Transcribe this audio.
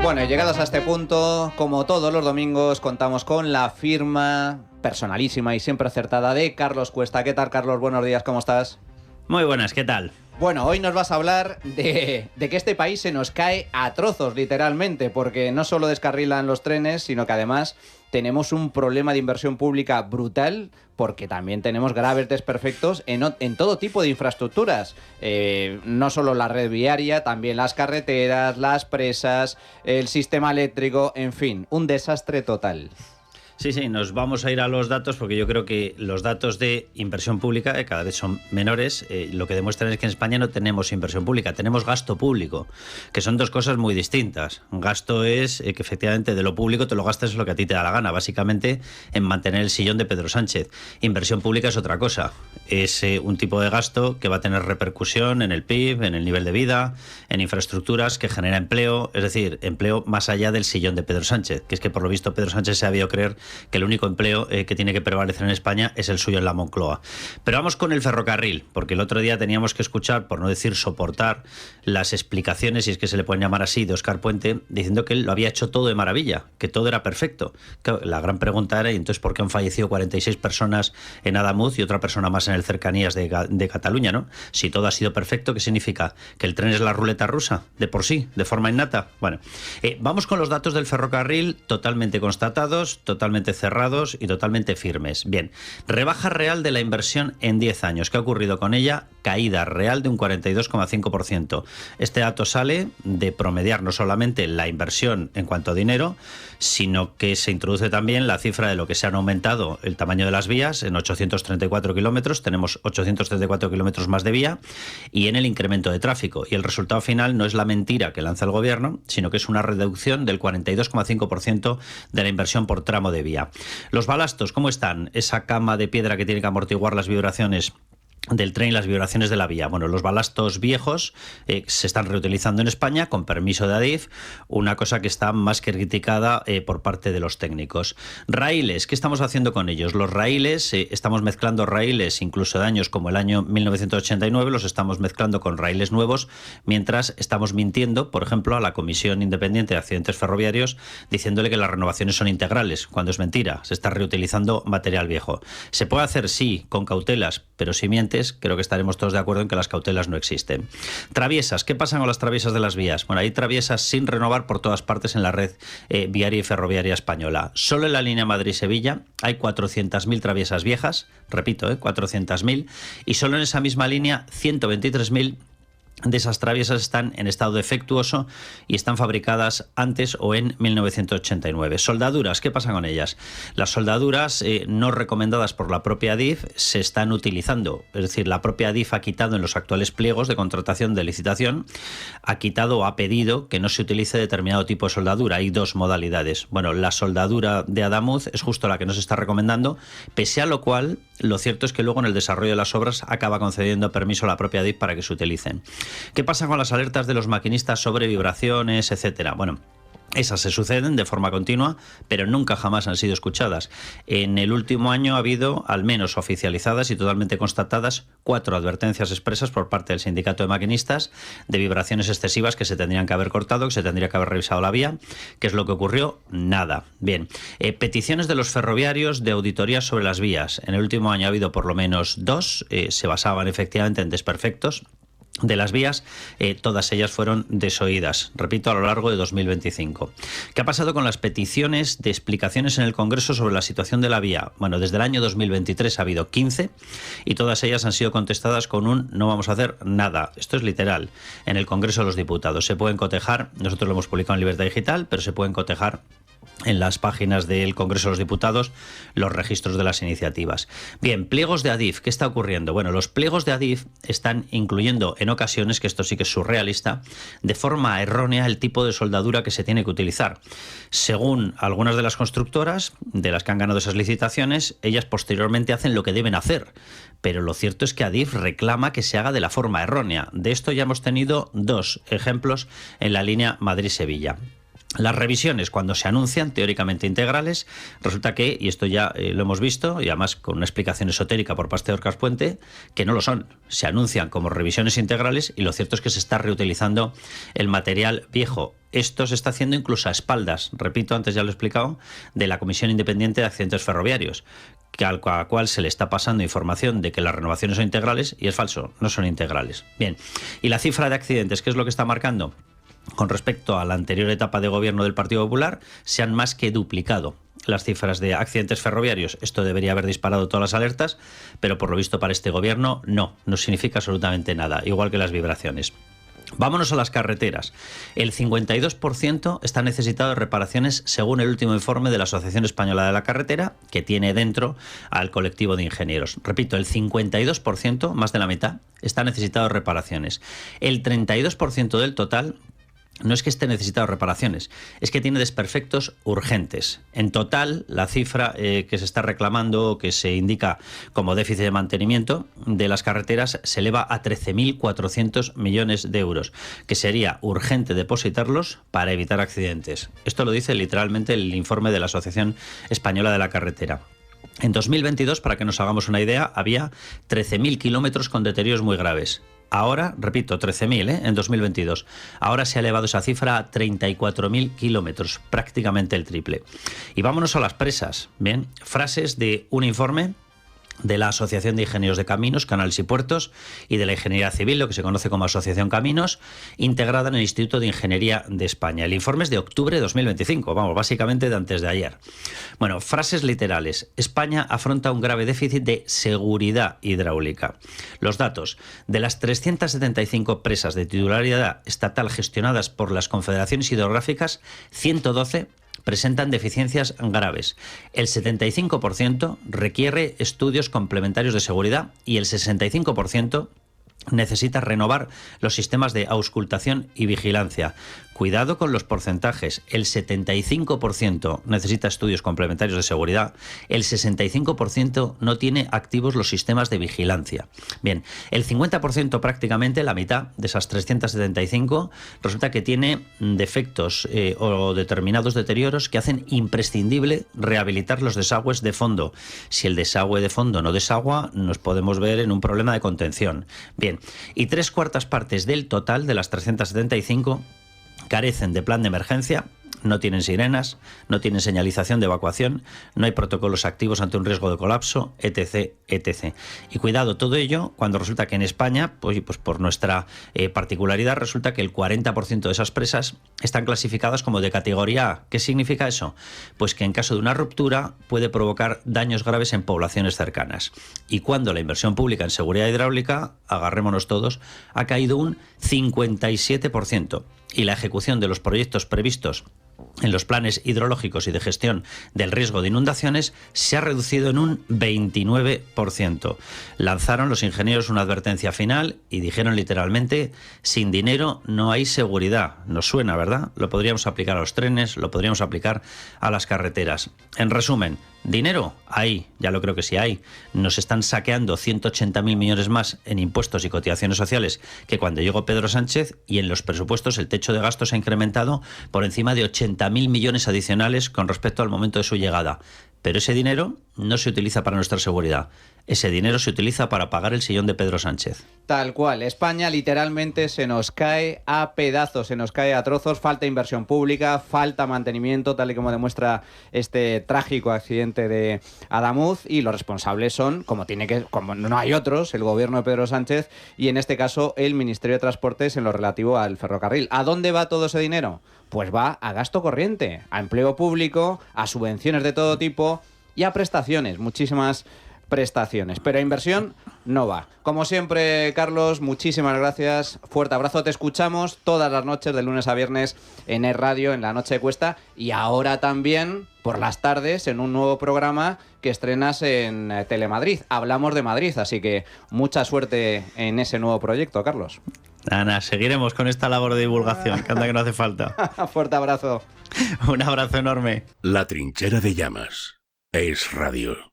Bueno, y llegados a este punto, como todos los domingos, contamos con la firma personalísima y siempre acertada de Carlos Cuesta. ¿Qué tal, Carlos? Buenos días, ¿cómo estás? Muy buenas, ¿qué tal? Bueno, hoy nos vas a hablar de que este país se nos cae a trozos, literalmente, porque no solo descarrilan los trenes, sino que además tenemos un problema de inversión pública brutal, porque también tenemos graves desperfectos en todo tipo de infraestructuras. No solo la red viaria, también las carreteras, las presas, el sistema eléctrico, en fin, un desastre total. Sí, nos vamos a ir a los datos porque yo creo que los datos de inversión pública cada vez son menores. Lo que demuestran es que en España no tenemos inversión pública, tenemos gasto público, que son dos cosas muy distintas. Gasto es que efectivamente de lo público te lo gastas lo que a ti te da la gana, básicamente en mantener el sillón de Pedro Sánchez. Inversión pública es otra cosa, es un tipo de gasto que va a tener repercusión en el PIB, en el nivel de vida, en infraestructuras, que genera empleo, es decir, empleo más allá del sillón de Pedro Sánchez, que es que por lo visto Pedro Sánchez se ha debido creer que el único empleo que tiene que prevalecer en España es el suyo en la Moncloa. Pero vamos con el ferrocarril, porque el otro día teníamos que escuchar, por no decir soportar, las explicaciones, si es que se le pueden llamar así, de Óscar Puente, diciendo que él lo había hecho todo de maravilla, que todo era perfecto. La gran pregunta era, ¿y entonces por qué han fallecido 46 personas en Adamuz y otra persona más en el Cercanías de Cataluña, ¿no? Si todo ha sido perfecto, ¿qué significa? ¿Que el tren es la ruleta rusa, de por sí, de forma innata? Bueno, vamos con los datos del ferrocarril totalmente constatados, totalmente cerrados y totalmente firmes. Bien, rebaja real de la inversión en 10 años. ¿Qué ha ocurrido con ella? Caída real de un 42,5%. Este dato sale de promediar no solamente la inversión en cuanto a dinero, sino que se introduce también la cifra de lo que se han aumentado el tamaño de las vías en 834 kilómetros. Tenemos 834 kilómetros más de vía y en el incremento de tráfico. Y el resultado final no es la mentira que lanza el gobierno, sino que es una reducción del 42,5% de la inversión por tramo de vía. Los balastos, ¿cómo están? Esa cama de piedra que tiene que amortiguar las vibraciones del tren y las vibraciones de la vía. Bueno, los balastos viejos se están reutilizando en España con permiso de Adif, una cosa que está más que criticada por parte de los técnicos. Raíles, ¿qué estamos haciendo con ellos? Los raíles, estamos mezclando raíles incluso de años como el año 1989, los estamos mezclando con raíles nuevos, mientras estamos mintiendo, por ejemplo, a la Comisión Independiente de Accidentes Ferroviarios, diciéndole que las renovaciones son integrales, cuando es mentira, se está reutilizando material viejo. Se puede hacer, sí, con cautelas, pero si miente, creo que estaremos todos de acuerdo en que las cautelas no existen. Traviesas, ¿qué pasa con las traviesas de las vías? Bueno, hay traviesas sin renovar por todas partes en la red viaria y ferroviaria española. Solo en la línea Madrid-Sevilla hay 400.000 traviesas viejas, repito, 400.000, y solo en esa misma línea 123.000 de esas traviesas están en estado defectuoso y están fabricadas antes o en 1989. Soldaduras, ¿qué pasa con ellas? Las soldaduras no recomendadas por la propia Adif se están utilizando, es decir, la propia Adif ha quitado en los actuales pliegos de contratación de licitación, ha quitado o ha pedido que no se utilice determinado tipo de soldadura. Hay dos modalidades. Bueno, la soldadura de Adamuz es justo la que nos está recomendando, pese a lo cual, lo cierto es que luego en el desarrollo de las obras acaba concediendo permiso a la propia Adif para que se utilicen. ¿Qué pasa con las alertas de los maquinistas sobre vibraciones, etcétera? Bueno, esas se suceden de forma continua, pero nunca jamás han sido escuchadas. En el último año ha habido, al menos oficializadas y totalmente constatadas, 4 advertencias expresas por parte del sindicato de maquinistas de vibraciones excesivas que se tendrían que haber cortado, que se tendría que haber revisado la vía. ¿Qué es lo que ocurrió? Nada. Bien, peticiones de los ferroviarios de auditorías sobre las vías. En el último año ha habido por lo menos 2, se basaban efectivamente en desperfectos de las vías, todas ellas fueron desoídas, repito, a lo largo de 2025. ¿Qué ha pasado con las peticiones de explicaciones en el Congreso sobre la situación de la vía? Bueno, desde el año 2023 ha habido 15 y todas ellas han sido contestadas con un no vamos a hacer nada. Esto es literal. En el Congreso de los Diputados se pueden cotejar, nosotros lo hemos publicado en Libertad Digital, pero se pueden cotejar en las páginas del Congreso de los Diputados los registros de las iniciativas. Bien, pliegos de Adif, ¿qué está ocurriendo? Bueno, los pliegos de Adif están incluyendo en ocasiones, que esto sí que es surrealista, de forma errónea el tipo de soldadura que se tiene que utilizar. Según algunas de las constructoras, de las que han ganado esas licitaciones, ellas posteriormente hacen lo que deben hacer, pero lo cierto es que Adif reclama que se haga de la forma errónea. De esto ya hemos tenido 2 ejemplos en la línea Madrid-Sevilla. Las revisiones, cuando se anuncian teóricamente integrales, resulta que, y esto ya lo hemos visto, y además con una explicación esotérica por parte de Óscar Puente, que no lo son. Se anuncian como revisiones integrales y lo cierto es que se está reutilizando el material viejo. esto se está haciendo incluso a espaldas, repito, antes ya lo he explicado, de la Comisión Independiente de Accidentes Ferroviarios, a la cual se le está pasando información de que las renovaciones son integrales, y es falso, no son integrales. Bien, y la cifra de accidentes, ¿qué es lo que está marcando? Con respecto a la anterior etapa de gobierno del Partido Popular, se han más que duplicado las cifras de accidentes ferroviarios. Esto debería haber disparado todas las alertas, pero por lo visto para este gobierno no significa absolutamente nada, igual que las vibraciones. Vámonos a las carreteras. El 52% está necesitado de reparaciones según el último informe de la Asociación Española de la Carretera, que tiene dentro al colectivo de ingenieros. Repito, el 52%, más de la mitad, está necesitado de reparaciones. El 32% del total no es que esté necesitado de reparaciones, es que tiene desperfectos urgentes. En total, la cifra que se está reclamando, que se indica como déficit de mantenimiento de las carreteras, se eleva a 13.400 millones de euros, que sería urgente depositarlos para evitar accidentes. Esto lo dice literalmente el informe de la Asociación Española de la Carretera. En 2022, para que nos hagamos una idea, había 13.000 kilómetros con deterioros muy graves. Ahora, repito, 13.000 en 2022. Ahora se ha elevado esa cifra a 34.000 kilómetros, prácticamente el triple. Y vámonos a las presas. Bien, frases de un informe de la Asociación de Ingenieros de Caminos, Canales y Puertos, y de la Ingeniería Civil, lo que se conoce como Asociación Caminos, integrada en el Instituto de Ingeniería de España. El informe es de octubre de 2025, vamos, básicamente de antes de ayer. Bueno, frases literales. España afronta un grave déficit de seguridad hidráulica. Los datos. De las 375 presas de titularidad estatal gestionadas por las confederaciones hidrográficas, 112 presentan deficiencias graves. El 75% requiere estudios complementarios de seguridad y el 65% necesita renovar los sistemas de auscultación y vigilancia. Cuidado con los porcentajes. El 75% necesita estudios complementarios de seguridad. El 65% no tiene activos los sistemas de vigilancia. Bien, el 50%, prácticamente la mitad de esas 375, resulta que tiene defectos o determinados deterioros que hacen imprescindible rehabilitar los desagües de fondo. Si el desagüe de fondo no desagua, nos podemos ver en un problema de contención. Bien, y 3/4 partes del total de las 375 carecen de plan de emergencia, no tienen sirenas, no tienen señalización de evacuación, no hay protocolos activos ante un riesgo de colapso, etc., etc. Y cuidado, todo ello cuando resulta que en España, pues por nuestra particularidad, resulta que el 40% de esas presas están clasificadas como de categoría A. ¿Qué significa eso? Pues que en caso de una ruptura puede provocar daños graves en poblaciones cercanas. Y cuando la inversión pública en seguridad hidráulica, agarrémonos todos, ha caído un 57%. Y la ejecución de los proyectos previstos en los planes hidrológicos y de gestión del riesgo de inundaciones se ha reducido en un 29%. Lanzaron los ingenieros una advertencia final y dijeron literalmente: sin dinero no hay seguridad. Nos suena, ¿verdad? Lo podríamos aplicar a los trenes, lo podríamos aplicar a las carreteras. En resumen, dinero hay, ya lo creo que sí hay. Nos están saqueando 180.000 millones más en impuestos y cotizaciones sociales que cuando llegó Pedro Sánchez, y en los presupuestos el techo de gastos se ha incrementado por encima de 80.000 millones adicionales con respecto al momento de su llegada. Pero ese dinero no se utiliza para nuestra seguridad. Ese dinero se utiliza para pagar el sillón de Pedro Sánchez. Tal cual. España literalmente se nos cae a pedazos, se nos cae a trozos. Falta inversión pública, falta mantenimiento, tal y como demuestra este trágico accidente de Adamuz. Y los responsables son, como no hay otros, el gobierno de Pedro Sánchez y en este caso el Ministerio de Transportes en lo relativo al ferrocarril. ¿A dónde va todo ese dinero? Pues va a gasto corriente, a empleo público, a subvenciones de todo tipo y a prestaciones, muchísimas prestaciones, pero a inversión no va. Como siempre, Carlos, muchísimas gracias, fuerte abrazo, te escuchamos todas las noches de lunes a viernes en Es Radio, en la Noche de Cuesta, y ahora también por las tardes en un nuevo programa que estrenas en Telemadrid. Hablamos de Madrid, así que mucha suerte en ese nuevo proyecto, Carlos. Ana, seguiremos con esta labor de divulgación, que anda que no hace falta. Fuerte abrazo. Un abrazo enorme. La Trinchera de Llamas. Es Radio.